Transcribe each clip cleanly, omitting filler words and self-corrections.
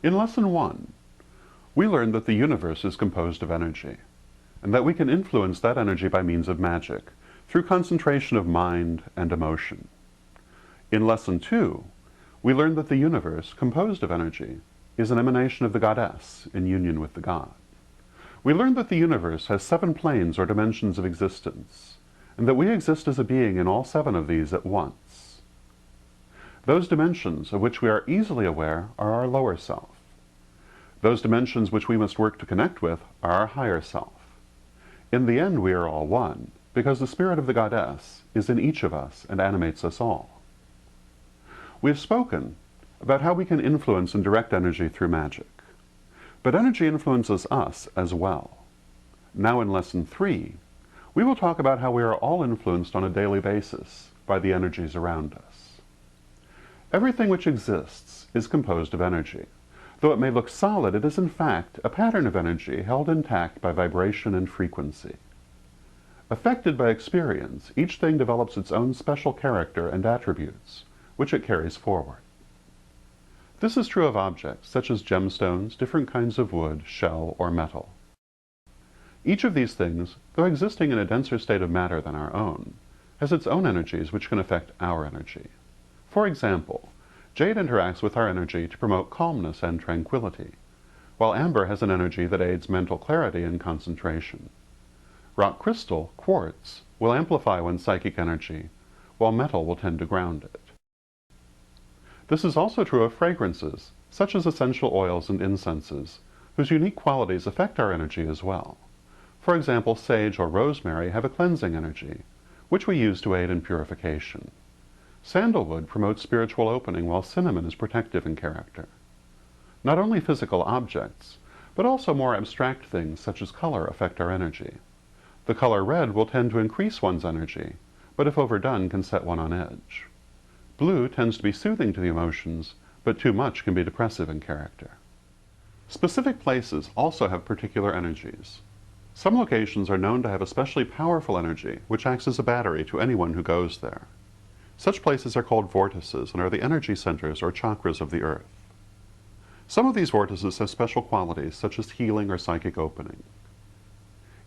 In Lesson 1, we learned that the universe is composed of energy, and that we can influence that energy by means of magic, through concentration of mind and emotion. In Lesson 2, we learned that the universe, composed of energy, is an emanation of the goddess in union with the god. We learned that the universe has 7 planes or dimensions of existence, and that we exist as a being in all 7 of these at once. Those dimensions of which we are easily aware are our lower self. Those dimensions which we must work to connect with are our higher self. In the end, we are all one, because the spirit of the goddess is in each of us and animates us all. We have spoken about how we can influence and direct energy through magic. But energy influences us as well. Now in Lesson 3, we will talk about how we are all influenced on a daily basis by the energies around us. Everything which exists is composed of energy. Though it may look solid, it is in fact a pattern of energy held intact by vibration and frequency. Affected by experience, each thing develops its own special character and attributes, which it carries forward. This is true of objects such as gemstones, different kinds of wood, shell, or metal. Each of these things, though existing in a denser state of matter than our own, has its own energies which can affect our energy. For example, jade interacts with our energy to promote calmness and tranquility, while amber has an energy that aids mental clarity and concentration. Rock crystal, quartz, will amplify one's psychic energy, while metal will tend to ground it. This is also true of fragrances, such as essential oils and incenses, whose unique qualities affect our energy as well. For example, sage or rosemary have a cleansing energy, which we use to aid in purification. Sandalwood promotes spiritual opening, while cinnamon is protective in character. Not only physical objects, but also more abstract things such as color affect our energy. The color red will tend to increase one's energy, but if overdone can set one on edge. Blue tends to be soothing to the emotions, but too much can be depressive in character. Specific places also have particular energies. Some locations are known to have especially powerful energy, which acts as a battery to anyone who goes there. Such places are called vortices and are the energy centers or chakras of the earth. Some of these vortices have special qualities, such as healing or psychic opening.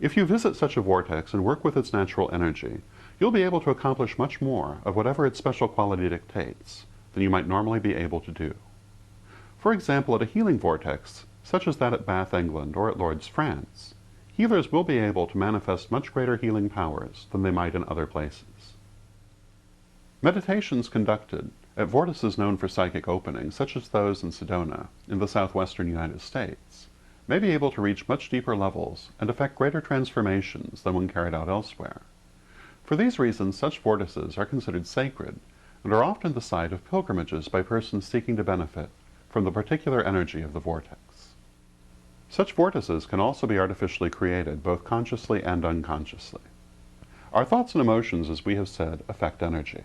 If you visit such a vortex and work with its natural energy, you'll be able to accomplish much more of whatever its special quality dictates than you might normally be able to do. For example, at a healing vortex, such as that at Bath, England, or at Lourdes, France, healers will be able to manifest much greater healing powers than they might in other places. Meditations conducted at vortices known for psychic opening, such as those in Sedona, in the southwestern United States, may be able to reach much deeper levels and effect greater transformations than when carried out elsewhere. For these reasons, such vortices are considered sacred and are often the site of pilgrimages by persons seeking to benefit from the particular energy of the vortex. Such vortices can also be artificially created, both consciously and unconsciously. Our thoughts and emotions, as we have said, affect energy.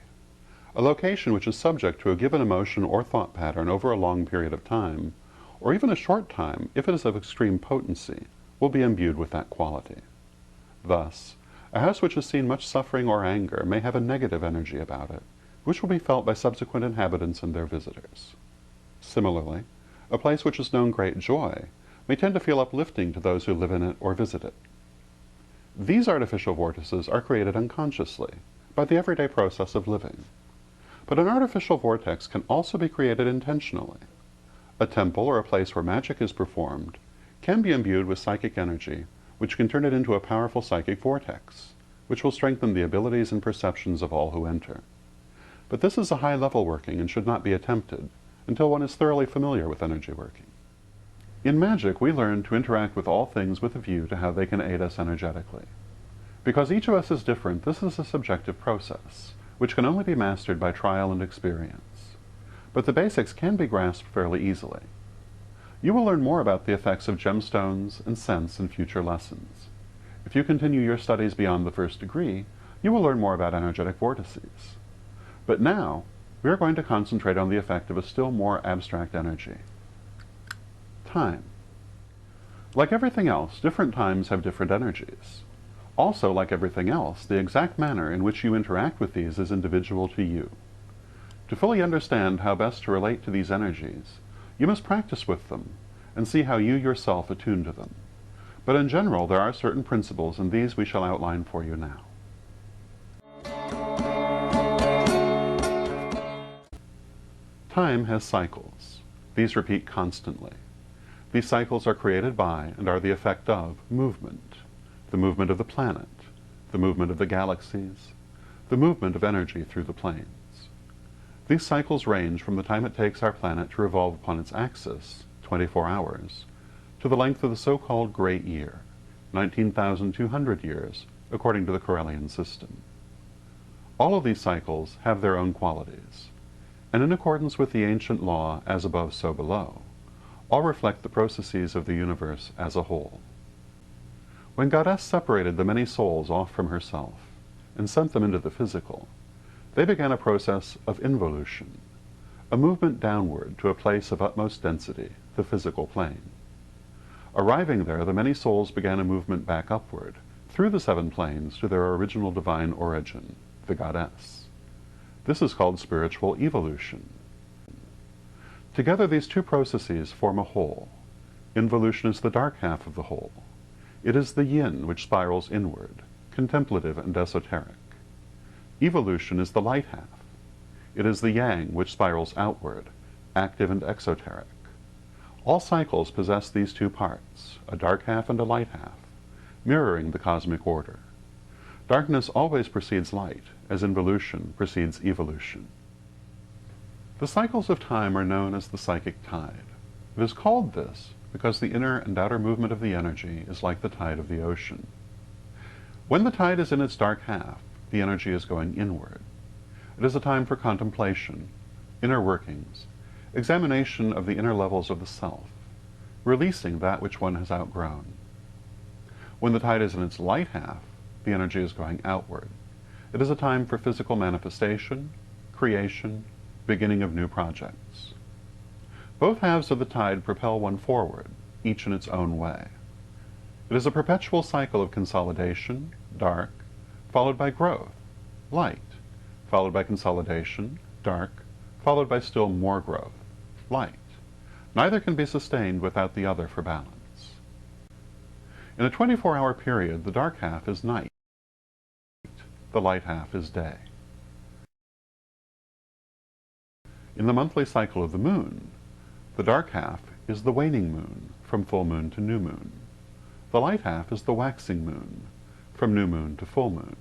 A location which is subject to a given emotion or thought pattern over a long period of time, or even a short time, if it is of extreme potency, will be imbued with that quality. Thus, a house which has seen much suffering or anger may have a negative energy about it, which will be felt by subsequent inhabitants and their visitors. Similarly, a place which has known great joy may tend to feel uplifting to those who live in it or visit it. These artificial vortices are created unconsciously, by the everyday process of living. But an artificial vortex can also be created intentionally. A temple or a place where magic is performed can be imbued with psychic energy, which can turn it into a powerful psychic vortex, which will strengthen the abilities and perceptions of all who enter. But this is a high-level working and should not be attempted until one is thoroughly familiar with energy working. In magic, we learn to interact with all things with a view to how they can aid us energetically. Because each of us is different, this is a subjective process, which can only be mastered by trial and experience. But the basics can be grasped fairly easily. You will learn more about the effects of gemstones and scents in future lessons. If you continue your studies beyond the first degree, you will learn more about energetic vortices. But now, we are going to concentrate on the effect of a still more abstract energy. Time. Like everything else, different times have different energies. Also, like everything else, the exact manner in which you interact with these is individual to you. To fully understand how best to relate to these energies, You must practice with them and see how you yourself attune to them. But in general, there are certain principles, and these we shall outline for you now. Time has cycles. These repeat constantly. These cycles are created by and are the effect of movement. The movement of the planet, the movement of the galaxies, the movement of energy through the planes. These cycles range from the time it takes our planet to revolve upon its axis, 24 hours, to the length of the so-called Great Year, 19,200 years, according to the Correllian system. All of these cycles have their own qualities, and in accordance with the ancient law, as above so below, all reflect the processes of the universe as a whole. When Goddess separated the many souls off from herself and sent them into the physical, they began a process of involution, a movement downward to a place of utmost density, the physical plane. Arriving there, the many souls began a movement back upward, through the 7 planes to their original divine origin, the Goddess. This is called spiritual evolution. Together these two processes form a whole. Involution is the dark half of the whole. It is the yin which spirals inward, contemplative and esoteric. Evolution is the light half. It is the yang which spirals outward, active and exoteric. All cycles possess these two parts, a dark half and a light half, mirroring the cosmic order. Darkness always precedes light, as involution precedes evolution. The cycles of time are known as the psychic tide. It is called this because the inner and outer movement of the energy is like the tide of the ocean. When the tide is in its dark half, the energy is going inward. It is a time for contemplation, inner workings, examination of the inner levels of the self, releasing that which one has outgrown. When the tide is in its light half, the energy is going outward. It is a time for physical manifestation, creation, beginning of new projects. Both halves of the tide propel one forward, each in its own way. It is a perpetual cycle of consolidation, dark, followed by growth, light, followed by consolidation, dark, followed by still more growth, light. Neither can be sustained without the other for balance. In a 24-hour period, the dark half is night, the light half is day. In the monthly cycle of the moon, the dark half is the waning moon, from full moon to new moon. The light half is the waxing moon, from new moon to full moon.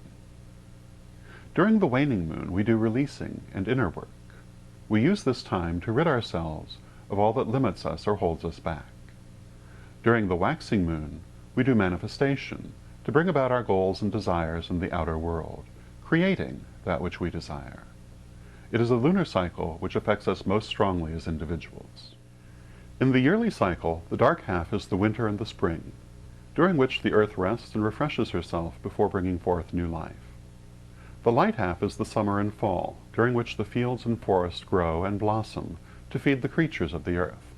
During the waning moon, we do releasing and inner work. We use this time to rid ourselves of all that limits us or holds us back. During the waxing moon, we do manifestation to bring about our goals and desires in the outer world, creating that which we desire. It is the lunar cycle which affects us most strongly as individuals. In the yearly cycle, the dark half is the winter and the spring, during which the earth rests and refreshes herself before bringing forth new life. The light half is the summer and fall, during which the fields and forests grow and blossom to feed the creatures of the earth.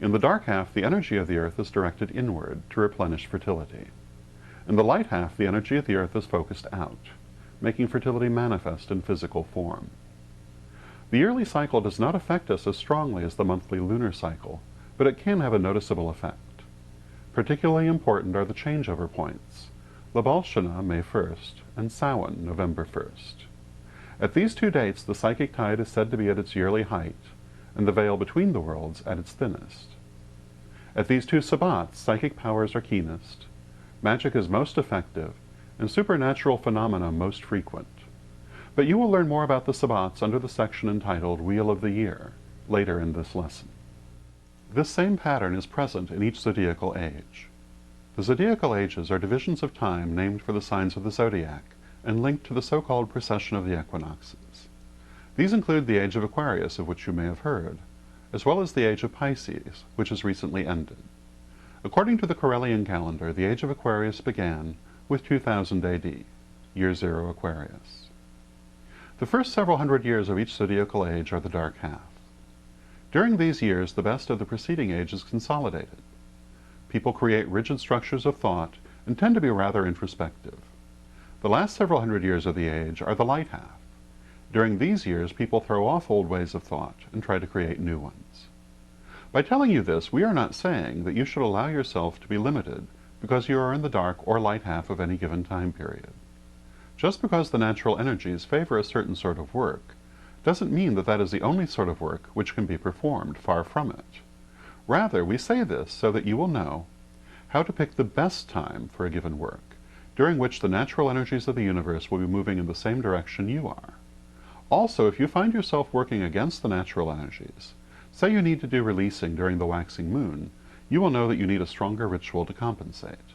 In the dark half, the energy of the earth is directed inward to replenish fertility. In the light half, the energy of the earth is focused out, making fertility manifest in physical form. The yearly cycle does not affect us as strongly as the monthly lunar cycle, but it can have a noticeable effect. Particularly important are the changeover points, Labalshana, May 1st, and Samhain, November 1st. At these two dates, the psychic tide is said to be at its yearly height, and the veil between the worlds at its thinnest. At these two sabbats, psychic powers are keenest, magic is most effective, and supernatural phenomena most frequent. But you will learn more about the sabbats under the section entitled Wheel of the Year, later in this lesson. This same pattern is present in each zodiacal age. The zodiacal ages are divisions of time named for the signs of the zodiac and linked to the so-called precession of the equinoxes. These include the age of Aquarius, of which you may have heard, as well as the age of Pisces, which has recently ended. According to the Correllian calendar, the age of Aquarius began with 2000 AD, year 0 Aquarius. The first several hundred years of each zodiacal age are the dark half. During these years, the best of the preceding age is consolidated. People create rigid structures of thought and tend to be rather introspective. The last several hundred years of the age are the light half. During these years, people throw off old ways of thought and try to create new ones. By telling you this, we are not saying that you should allow yourself to be limited because you are in the dark or light half of any given time period. Just because the natural energies favor a certain sort of work doesn't mean that that is the only sort of work which can be performed. Far from it. Rather, we say this so that you will know how to pick the best time for a given work, during which the natural energies of the universe will be moving in the same direction you are. Also, if you find yourself working against the natural energies, say you need to do releasing during the waxing moon, you will know that you need a stronger ritual to compensate.